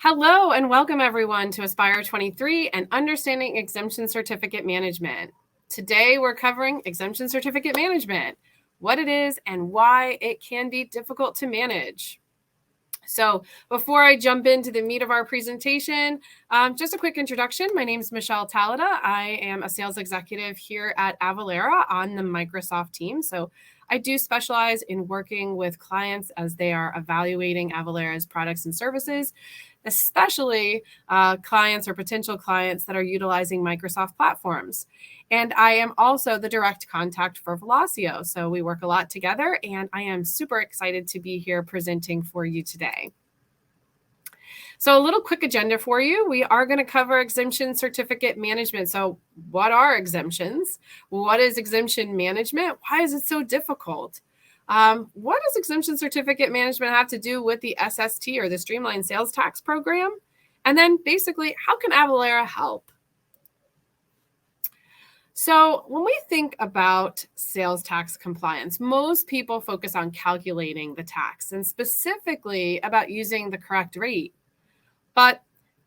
Hello and welcome everyone to ASPIRE23 and Understanding Exemption Certificate Management. Today we're covering Exemption Certificate Management, what it is and why it can be difficult to manage. So before I jump into the meat of our presentation, just a quick introduction. My name is Michelle Tallada. I am a sales executive here at Avalara on the Microsoft team. So I do specialize in working with clients as they are evaluating Avalara's products and services, especially clients or potential clients that are utilizing Microsoft platforms. And I am also the direct contact for Velosio. So we work a lot together, and I am super excited to be here presenting for you today. So a little quick agenda for you. We are going to cover exemption certificate management. So what are exemptions? What is exemption management? Why is it so difficult? What does exemption certificate management have to do with the SST or the Streamlined Sales Tax Program? And then basically, how can Avalara help? So when we think about sales tax compliance, most people focus on calculating the tax and specifically about using the correct rate. But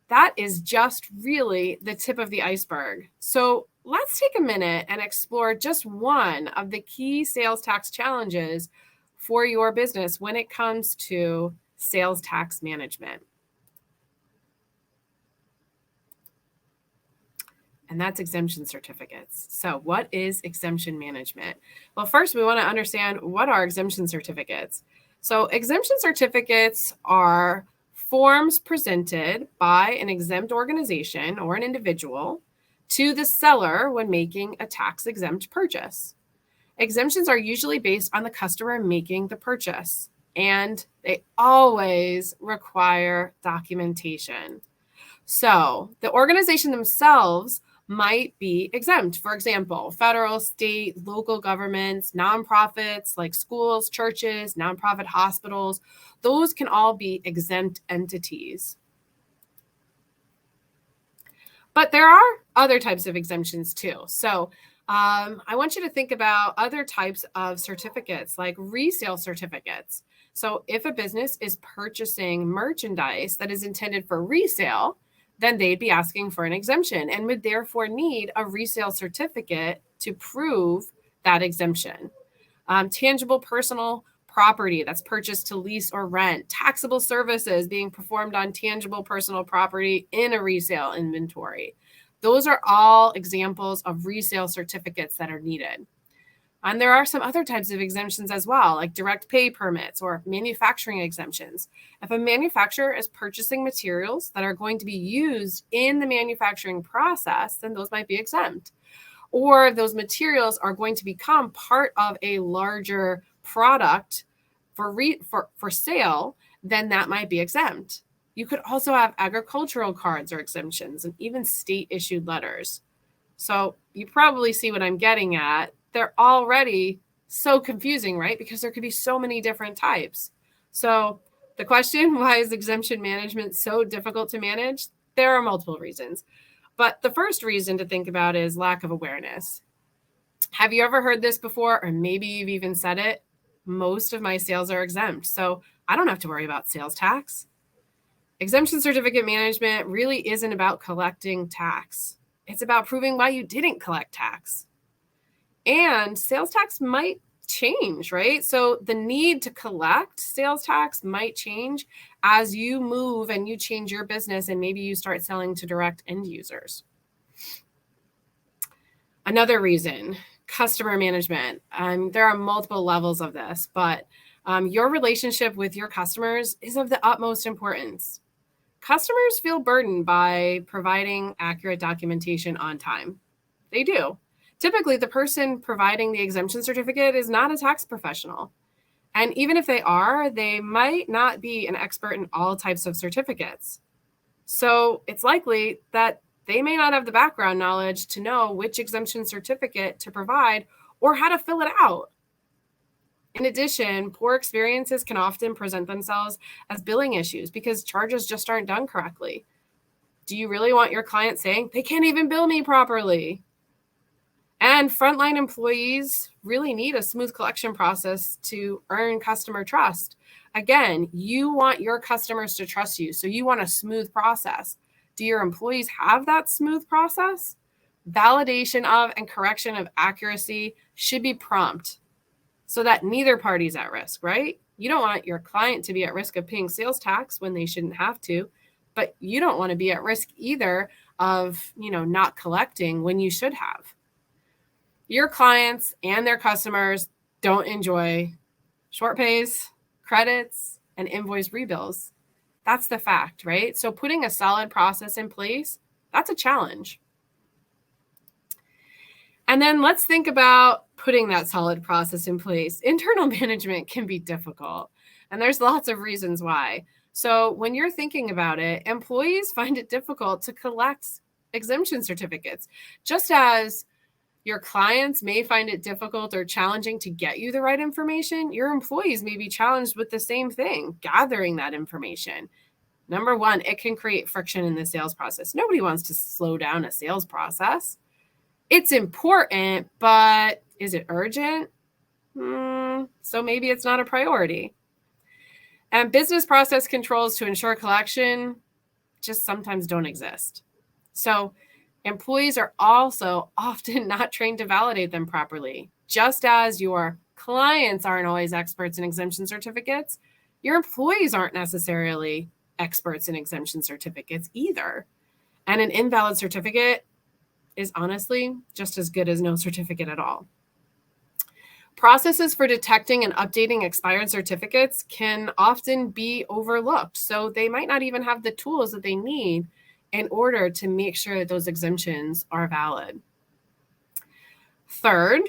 that is just really the tip of the iceberg. So let's take a minute and explore just one of the key sales tax challenges for your business when it comes to sales tax management. And that's exemption certificates. So what is exemption management? Well, first we want to understand what are exemption certificates. So exemption certificates are forms presented by an exempt organization or an individual to the seller when making a tax-exempt purchase. Exemptions are usually based on the customer making the purchase, and they always require documentation. So the organization themselves might be exempt. For example, federal, state, local governments, nonprofits like schools, churches, nonprofit hospitals, those can all be exempt entities. But there are other types of exemptions too. So I want you to think about other types of certificates like resale certificates. So if a business is purchasing merchandise that is intended for resale, then they'd be asking for an exemption and would therefore need a resale certificate to prove that exemption. Tangible personal property that's purchased to lease or rent, taxable services being performed on tangible personal property in a resale inventory. Those are all examples of resale certificates that are needed. And there are some other types of exemptions as well, like direct pay permits or manufacturing exemptions. If a manufacturer is purchasing materials that are going to be used in the manufacturing process, then those might be exempt. Or those materials are going to become part of a larger product for sale, then that might be exempt. You could also have agricultural cards or exemptions and even state-issued letters. So you probably see what I'm getting at. They're already so confusing, right? Because there could be so many different types. So the question, why is exemption management so difficult to manage? There are multiple reasons. But the first reason to think about is lack of awareness. Have you ever heard this before? Or maybe you've even said it. Most of my sales are exempt, so I don't have to worry about sales tax. Exemption certificate management really isn't about collecting tax. It's about proving why you didn't collect tax. And sales tax might change, right? So the need to collect sales tax might change as you move and you change your business and maybe you start selling to direct end users. Another reason, customer management. There are multiple levels of this, but your relationship with your customers is of the utmost importance. Customers feel burdened by providing accurate documentation on time. They do. Typically, the person providing the exemption certificate is not a tax professional. And even if they are, they might not be an expert in all types of certificates. So it's likely that they may not have the background knowledge to know which exemption certificate to provide or how to fill it out. In addition, poor experiences can often present themselves as billing issues because charges just aren't done correctly. Do you really want your client saying, they can't even bill me properly? And frontline employees really need a smooth collection process to earn customer trust. Again, you want your customers to trust you, so you want a smooth process. Do your employees have that smooth process? Validation of and correction of accuracy should be prompt so that neither party's at risk, right? You don't want your client to be at risk of paying sales tax when they shouldn't have to, but you don't want to be at risk either of, not collecting when you should have. Your clients and their customers don't enjoy short pays, credits, and invoice rebills. That's the fact, right? So putting a solid process in place, that's a challenge. And then let's think about putting that solid process in place. Internal management can be difficult, and there's lots of reasons why. So when you're thinking about it, employees find it difficult to collect exemption certificates, just as your clients may find it difficult or challenging to get you the right information. Your employees may be challenged with the same thing, gathering that information. Number one, it can create friction in the sales process. Nobody wants to slow down a sales process. It's important, but is it urgent? So maybe it's not a priority. And business process controls to ensure collection just sometimes don't exist. So employees are also often not trained to validate them properly. Just as your clients aren't always experts in exemption certificates, your employees aren't necessarily experts in exemption certificates either. And an invalid certificate is honestly just as good as no certificate at all. Processes for detecting and updating expired certificates can often be overlooked, so they might not even have the tools that they need in order to make sure that those exemptions are valid. Third,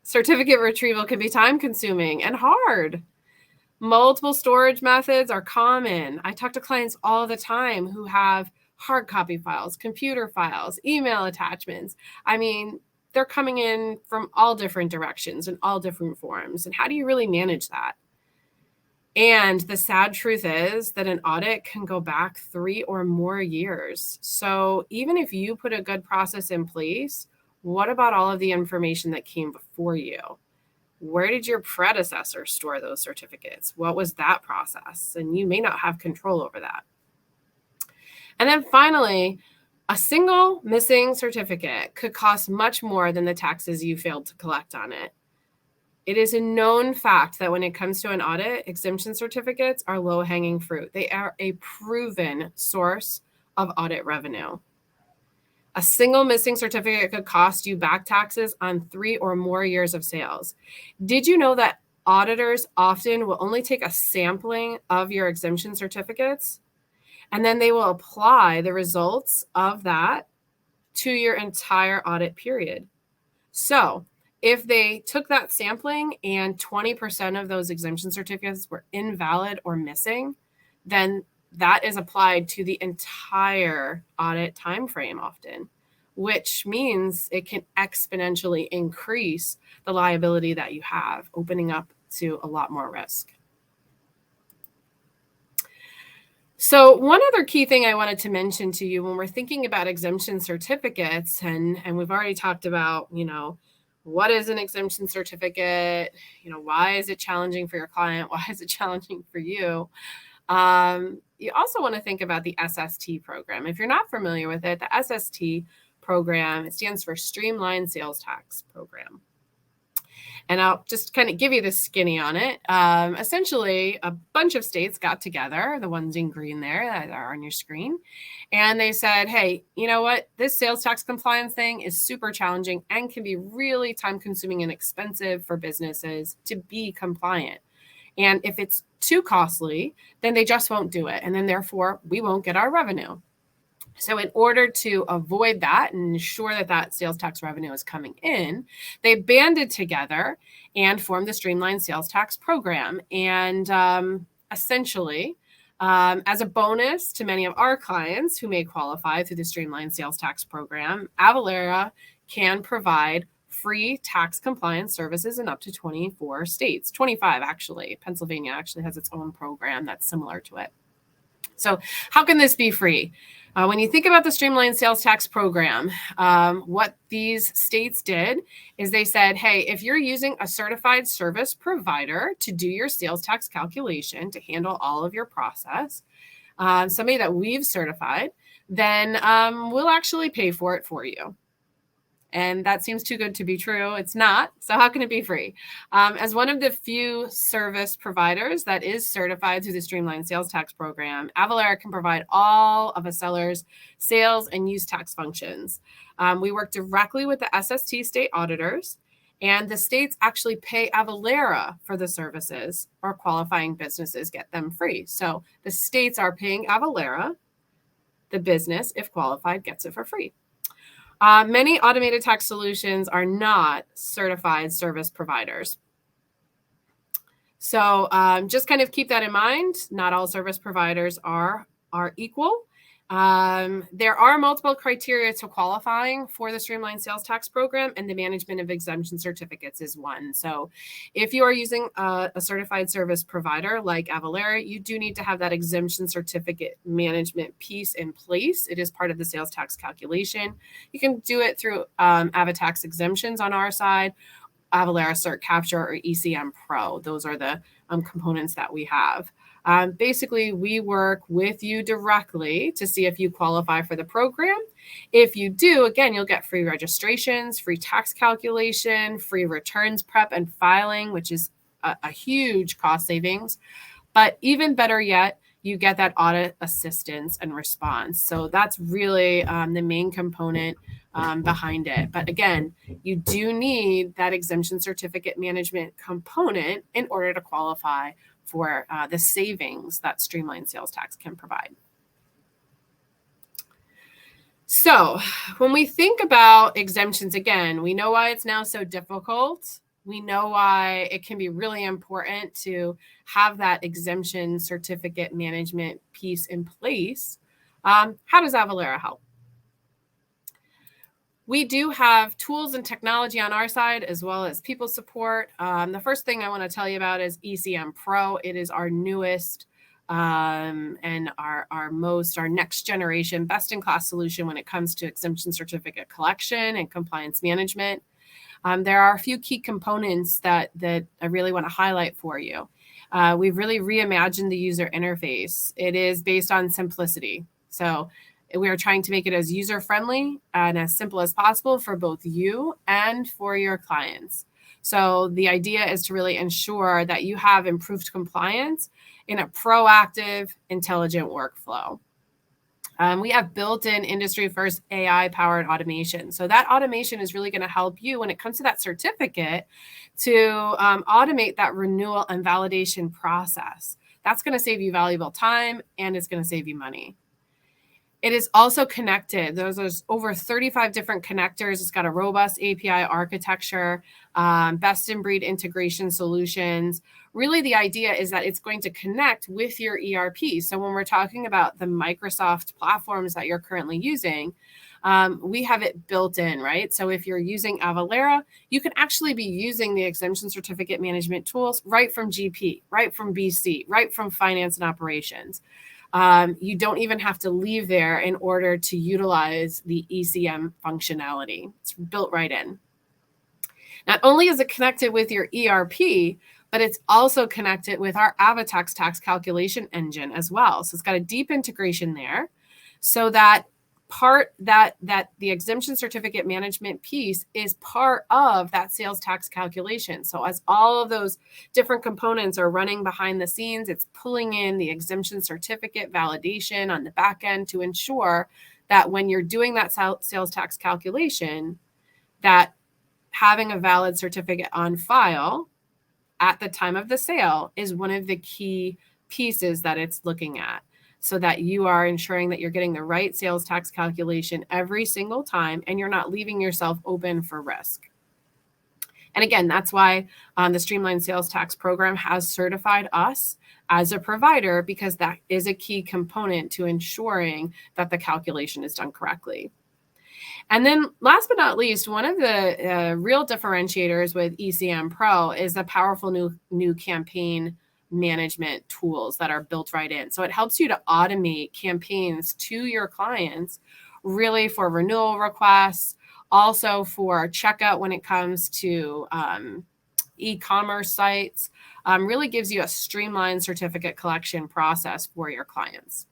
certificate retrieval can be time-consuming and hard. Multiple storage methods are common. I talk to clients all the time who have hard copy files, computer files, email attachments. They're coming in from all different directions and all different forms. And how do you really manage that? And the sad truth is that an audit can go back 3 or more years. So even if you put a good process in place, what about all of the information that came before you? Where did your predecessor store those certificates? What was that process? And you may not have control over that. And then finally, a single missing certificate could cost much more than the taxes you failed to collect on it. It is a known fact that when it comes to an audit, exemption certificates are low-hanging fruit. They are a proven source of audit revenue. A single missing certificate could cost you back taxes on 3 or more years of sales. Did you know that auditors often will only take a sampling of your exemption certificates, and then they will apply the results of that to your entire audit period? So if they took that sampling and 20% of those exemption certificates were invalid or missing, then that is applied to the entire audit time frame often, which means it can exponentially increase the liability that you have, opening up to a lot more risk. So one other key thing I wanted to mention to you when we're thinking about exemption certificates, and we've already talked about, what is an exemption certificate? Why is it challenging for your client? Why is it challenging for you? You also want to think about the SST program. If you're not familiar with it, the SST program, it stands for Streamlined Sales Tax Program. And I'll just kind of give you the skinny on it. Essentially, a bunch of states got together, the ones in green there that are on your screen, and they said, hey, you know what? This sales tax compliance thing is super challenging and can be really time-consuming and expensive for businesses to be compliant. And if it's too costly, then they just won't do it. And then therefore, we won't get our revenue. So in order to avoid that and ensure that that sales tax revenue is coming in, they banded together and formed the Streamlined Sales Tax Program. And essentially, as a bonus to many of our clients who may qualify through the Streamlined Sales Tax Program, Avalara can provide free tax compliance services in up to 24 states, 25 actually. Pennsylvania actually has its own program that's similar to it. So how can this be free? When you think about the Streamlined Sales Tax Program, what these states did is they said, hey, if you're using a certified service provider to do your sales tax calculation, to handle all of your process, somebody that we've certified, then we'll actually pay for it for you. And that seems too good to be true. It's not. So how can it be free? As one of the few service providers that is certified through the Streamlined Sales Tax Program, Avalara can provide all of a seller's sales and use tax functions. We work directly with the SST state auditors, and the states actually pay Avalara for the services, or qualifying businesses get them free. So the states are paying Avalara. The business, if qualified, gets it for free. Many automated tax solutions are not certified service providers. So just kind of keep that in mind. Not all service providers are equal. There are multiple criteria to qualifying for the Streamlined Sales Tax Program, and the management of exemption certificates is one. So if you are using a certified service provider like Avalara, you do need to have that exemption certificate management piece in place. It is part of the sales tax calculation. You can do it through AvaTax exemptions on our side, Avalara Cert Capture, or ECM Pro. Those are the components that we have. Basically, we work with you directly to see if you qualify for the program. If you do, again, you'll get free registrations, free tax calculation, free returns prep and filing, which is a huge cost savings. But even better yet, you get that audit assistance and response. So that's really the main component behind it. But again, you do need that exemption certificate management component in order to qualify for the savings that Streamlined Sales Tax can provide. So when we think about exemptions, again, we know why it's now so difficult. We know why it can be really important to have that exemption certificate management piece in place. How does Avalara help? We do have tools and technology on our side, as well as people support. The first thing I want to tell you about is ECM Pro. It is our newest and our next generation best-in-class solution when it comes to exemption certificate collection and compliance management. There are a few key components that I really want to highlight for you. We've really reimagined the user interface. It is based on simplicity. So we are trying to make it as user-friendly and as simple as possible for both you and for your clients. So the idea is to really ensure that you have improved compliance in a proactive, intelligent workflow. We have built-in industry-first AI-powered automation. So that automation is really going to help you when it comes to that certificate to automate that renewal and validation process. That's going to save you valuable time, and it's going to save you money. It is also connected. There's over 35 different connectors. It's got a robust API architecture, best-in-breed integration solutions. Really, the idea is that it's going to connect with your ERP. So when we're talking about the Microsoft platforms that you're currently using, we have it built in, right? So if you're using Avalara, you can actually be using the exemption certificate management tools right from GP, right from BC, right from finance and operations. You don't even have to leave there in order to utilize the ECM functionality. It's built right in. Not only is it connected with your ERP, but it's also connected with our AvaTax tax calculation engine as well. So it's got a deep integration there, so that the exemption certificate management piece is part of that sales tax calculation. So as all of those different components are running behind the scenes, it's pulling in the exemption certificate validation on the back end to ensure that when you're doing that sales tax calculation, that having a valid certificate on file at the time of the sale is one of the key pieces that it's looking at, so that you are ensuring that you're getting the right sales tax calculation every single time, and you're not leaving yourself open for risk. And again, that's why the Streamlined Sales Tax Program has certified us as a provider, because that is a key component to ensuring that the calculation is done correctly. And then last but not least, one of the real differentiators with ECM Pro is the powerful new campaign management tools that are built right in. So it helps you to automate campaigns to your clients, really for renewal requests, also for checkout when it comes to e-commerce sites. Really gives you a streamlined certificate collection process for your clients.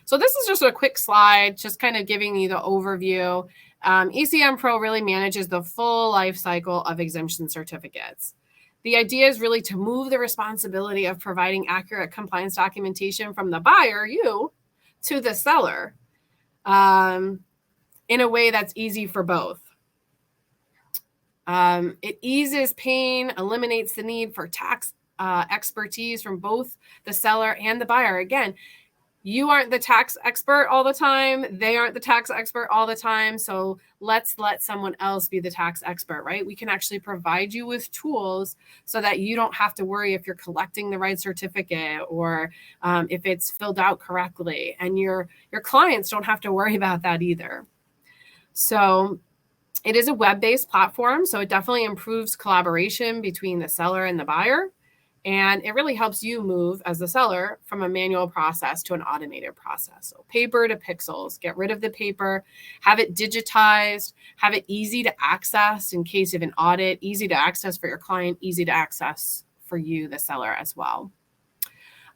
So this is just a quick slide, just kind of giving you the overview. ECM Pro really manages the full life cycle of exemption certificates. The idea is really to move the responsibility of providing accurate compliance documentation from the buyer, you, to the seller in a way that's easy for both. It eases pain, eliminates the need for tax expertise from both the seller and the buyer. Again, you aren't the tax expert all the time. They aren't the tax expert all the time. So let's let someone else be the tax expert, right? We can actually provide you with tools so that you don't have to worry if you're collecting the right certificate or if it's filled out correctly. And your clients don't have to worry about that either. So it is a web-based platform, so it definitely improves collaboration between the seller and the buyer. And it really helps you move as the seller from a manual process to an automated process. So paper to pixels, get rid of the paper, have it digitized, have it easy to access in case of an audit, easy to access for your client, easy to access for you, the seller, as well.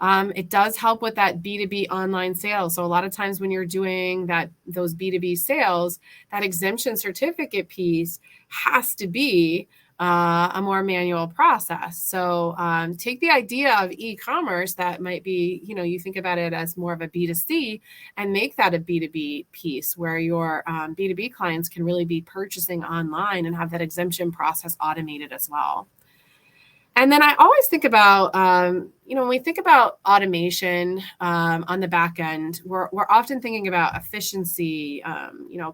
It does help with that B2B online sales. So a lot of times when you're doing those B2B sales, that exemption certificate piece has to be a more manual process. So take the idea of e-commerce that might be, you think about it as more of a B2C and make that a B2B piece where your B2B clients can really be purchasing online and have that exemption process automated as well. And then I always think about, when we think about automation on the back end, we're often thinking about efficiency,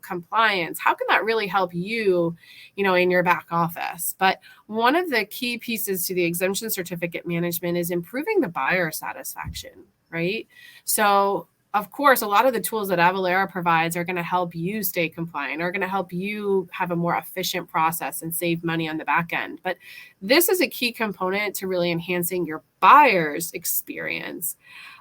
compliance. How can that really help you, in your back office? But one of the key pieces to the exemption certificate management is improving the buyer satisfaction, right? So of course, a lot of the tools that Avalara provides are going to help you stay compliant, are going to help you have a more efficient process and save money on the back end. But this is a key component to really enhancing your buyer's experience.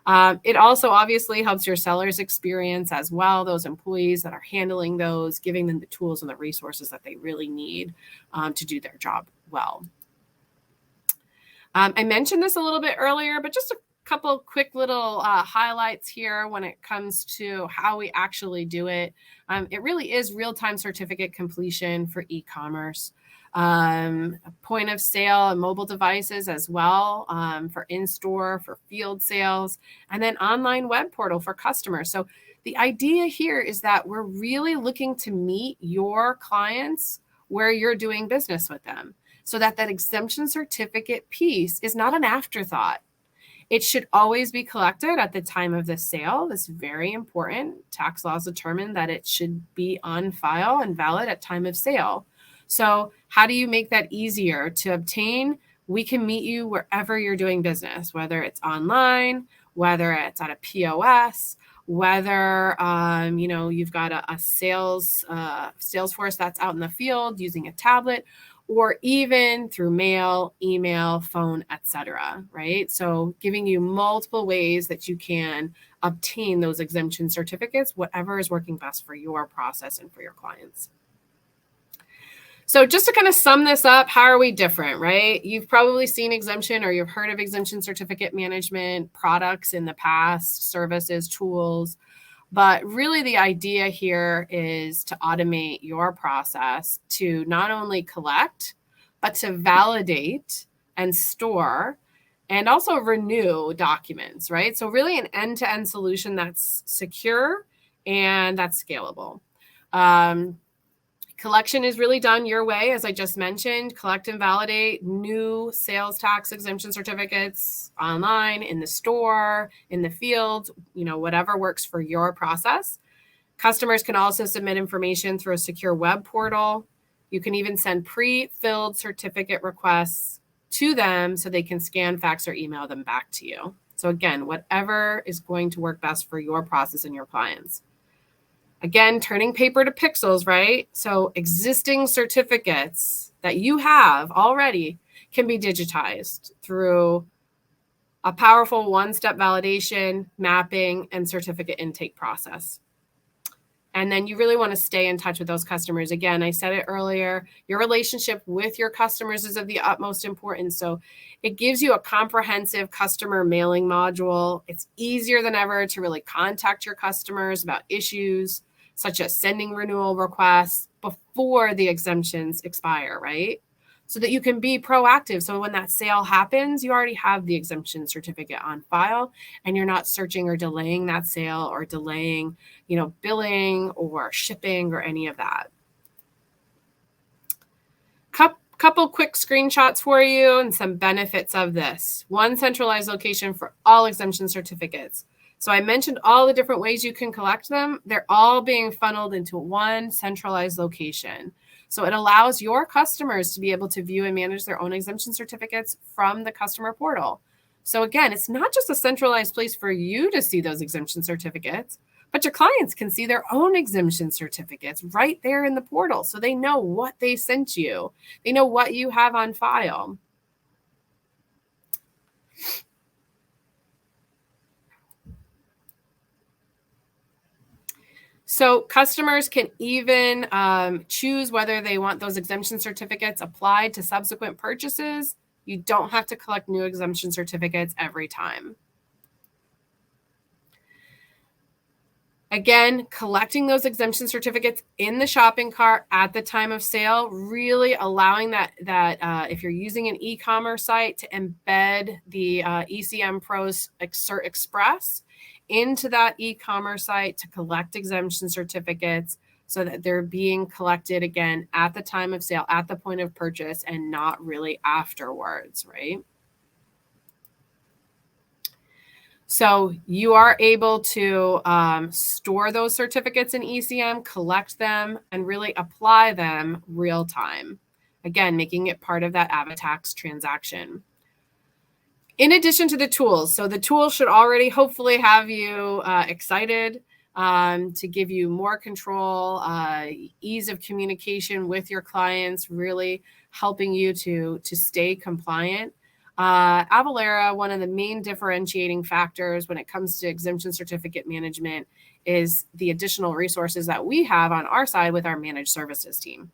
It also obviously helps your seller's experience as well, those employees that are handling those, giving them the tools and the resources that they really need to do their job well. I mentioned this a little bit earlier, but just a couple quick little highlights here when it comes to how we actually do it. It really is real-time certificate completion for e-commerce, point of sale and mobile devices as well, for in-store, for field sales, and then online web portal for customers. So the idea here is that we're really looking to meet your clients where you're doing business with them so that exemption certificate piece is not an afterthought. It should always be collected at the time of the sale. That's very important. Tax laws determine that it should be on file and valid at time of sale. So how do you make that easier to obtain? We can meet you wherever you're doing business, whether it's online, whether it's at a POS, whether you've got a sales force that's out in the field using a tablet, or even through mail, email, phone, etc., right? So giving you multiple ways that you can obtain those exemption certificates, whatever is working best for your process and for your clients. So just to kind of sum this up, how are we different, right? You've probably seen exemption or you've heard of exemption certificate management products in the past, services, tools. But really the idea here is to automate your process to not only collect, but to validate and store and also renew documents, right? So really an end-to-end solution that's secure and that's scalable. Collection is really done your way, as I just mentioned. Collect and validate new sales tax exemption certificates online, in the store, in the field, whatever works for your process. Customers can also submit information through a secure web portal. You can even send pre-filled certificate requests to them so they can scan, fax, or email them back to you. So again, whatever is going to work best for your process and your clients. Again, turning paper to pixels, right? So existing certificates that you have already can be digitized through a powerful one-step validation, mapping, and certificate intake process. And then you really want to stay in touch with those customers. Again, I said it earlier, your relationship with your customers is of the utmost importance. So it gives you a comprehensive customer mailing module. It's easier than ever to really contact your customers about issues such as sending renewal requests before the exemptions expire, right? So that you can be proactive. So when that sale happens, you already have the exemption certificate on file and you're not searching or delaying that sale or delaying, billing or shipping or any of that. Couple quick screenshots for you and some benefits of this. One centralized location for all exemption certificates. So I mentioned all the different ways you can collect them. They're all being funneled into one centralized location. So it allows your customers to be able to view and manage their own exemption certificates from the customer portal. So again, it's not just a centralized place for you to see those exemption certificates, but your clients can see their own exemption certificates right there in the portal. So they know what they sent you. They know what you have on file. So customers can even choose whether they want those exemption certificates applied to subsequent purchases. You don't have to collect new exemption certificates every time. Again, collecting those exemption certificates in the shopping cart at the time of sale, really allowing that if you're using an e-commerce site to embed the ECM Pros Cert Express into that e-commerce site to collect exemption certificates so that they're being collected again at the time of sale, at the point of purchase, and not really afterwards, right? So you are able to store those certificates in ECM, collect them, and really apply them real time. Again, making it part of that AvaTax transaction. In addition to the tools, so the tools should already hopefully have you excited to give you more control, ease of communication with your clients, really helping you to stay compliant. Avalara, one of the main differentiating factors when it comes to exemption certificate management is the additional resources that we have on our side with our managed services team.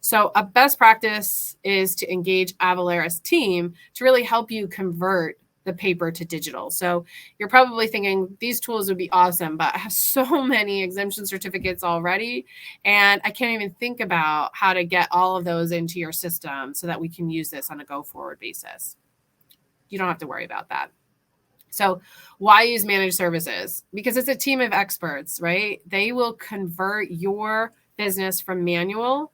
So a best practice is to engage Avalara's team to really help you convert the paper to digital. So you're probably thinking these tools would be awesome, but I have so many exemption certificates already, and I can't even think about how to get all of those into your system so that we can use this on a go-forward basis. You don't have to worry about that. So why use managed services? Because it's a team of experts, right? They will convert your business from manual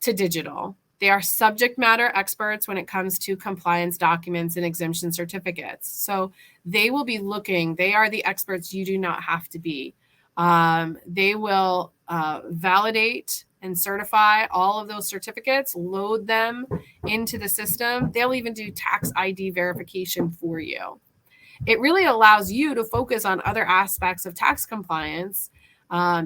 to digital. They are subject matter experts when it comes to compliance documents and exemption certificates. So they will be looking, they are the experts you do not have to be. They will validate and certify all of those certificates, load them into the system. They'll even do tax ID verification for you. It really allows you to focus on other aspects of tax compliance,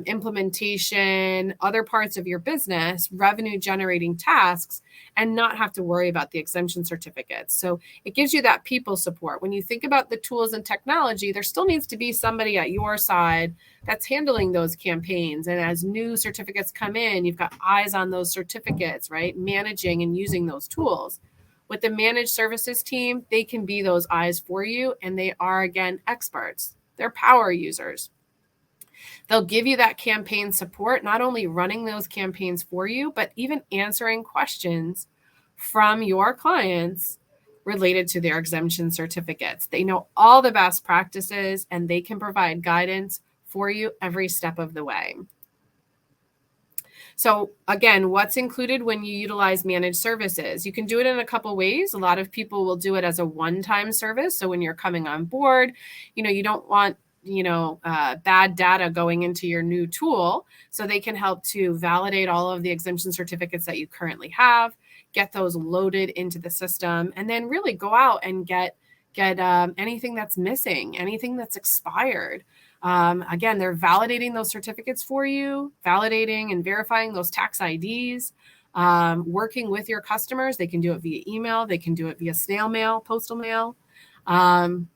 implementation, other parts of your business, revenue generating tasks, and not have to worry about the exemption certificates. So it gives you that people support. When you think about the tools and technology, there still needs to be somebody at your side that's handling those campaigns. And as new certificates come in, you've got eyes on those certificates, right? Managing and using those tools. With the managed services team, they can be those eyes for you. And they are, again, experts. They're power users. They'll give you that campaign support, not only running those campaigns for you, but even answering questions from your clients related to their exemption certificates. They know all the best practices and they can provide guidance for you every step of the way. So again, what's included when you utilize managed services? You can do it in a couple ways. A lot of people will do it as a one-time service. So when you're coming on board, you don't want bad data going into your new tool. So they can help to validate all of the exemption certificates that you currently have, get those loaded into the system, and then really go out and get anything that's missing, anything that's expired. Again, they're validating those certificates for you, validating and verifying those tax IDs, working with your customers. They can do it via email. They can do it via snail mail, postal mail. and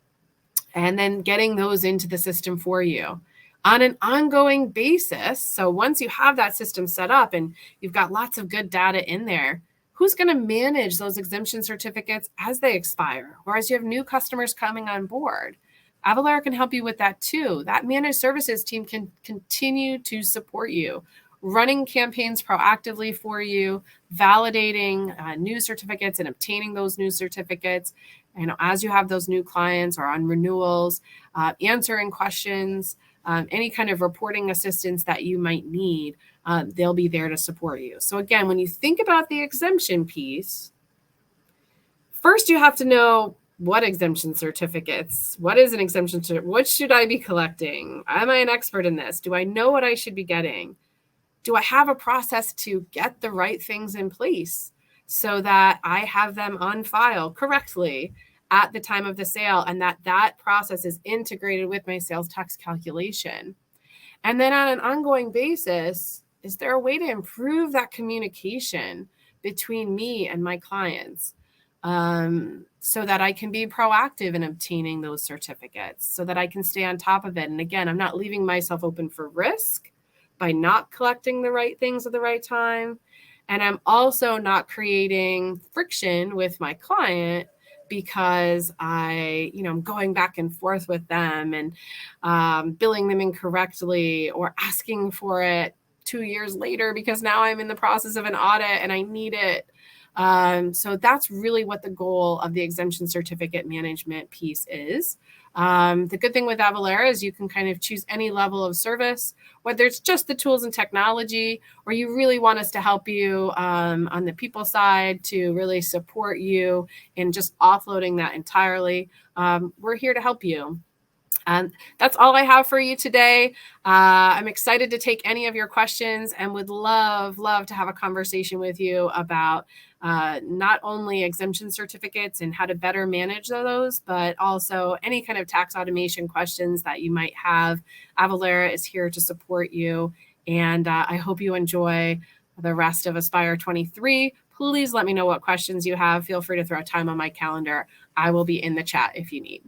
then getting those into the system for you on an ongoing basis. So once you have that system set up and you've got lots of good data in there, who's going to manage those exemption certificates as they expire or as you have new customers coming on board? Avalara can help you with that too. That managed services team can continue to support you, running campaigns proactively for you, validating new certificates and obtaining those new certificates. And as you have those new clients or on renewals, answering questions, any kind of reporting assistance that you might need, they'll be there to support you. So again, when you think about the exemption piece, first you have to know what exemption certificates, what is an exemption certificate, what should I be collecting? Am I an expert in this? Do I know what I should be getting? Do I have a process to get the right things in place so that I have them on file correctly at the time of the sale, and that process is integrated with my sales tax calculation? And then on an ongoing basis, is there a way to improve that communication between me and my clients, so that I can be proactive in obtaining those certificates, so that I can stay on top of it? And again, I'm not leaving myself open for risk by not collecting the right things at the right time. And I'm also not creating friction with my client because I'm going back and forth with them and billing them incorrectly or asking for it 2 years later because now I'm in the process of an audit and I need it. So that's really what the goal of the exemption certificate management piece is. The good thing with Avalara is you can kind of choose any level of service, whether it's just the tools and technology, or you really want us to help you on the people side to really support you in just offloading that entirely. We're here to help you. That's all I have for you today. I'm excited to take any of your questions and would love to have a conversation with you about not only exemption certificates and how to better manage those, but also any kind of tax automation questions that you might have. Avalara is here to support you, and I hope you enjoy the rest of ASPIRE23. Please let me know what questions you have. Feel free to throw time on my calendar. I will be in the chat if you need.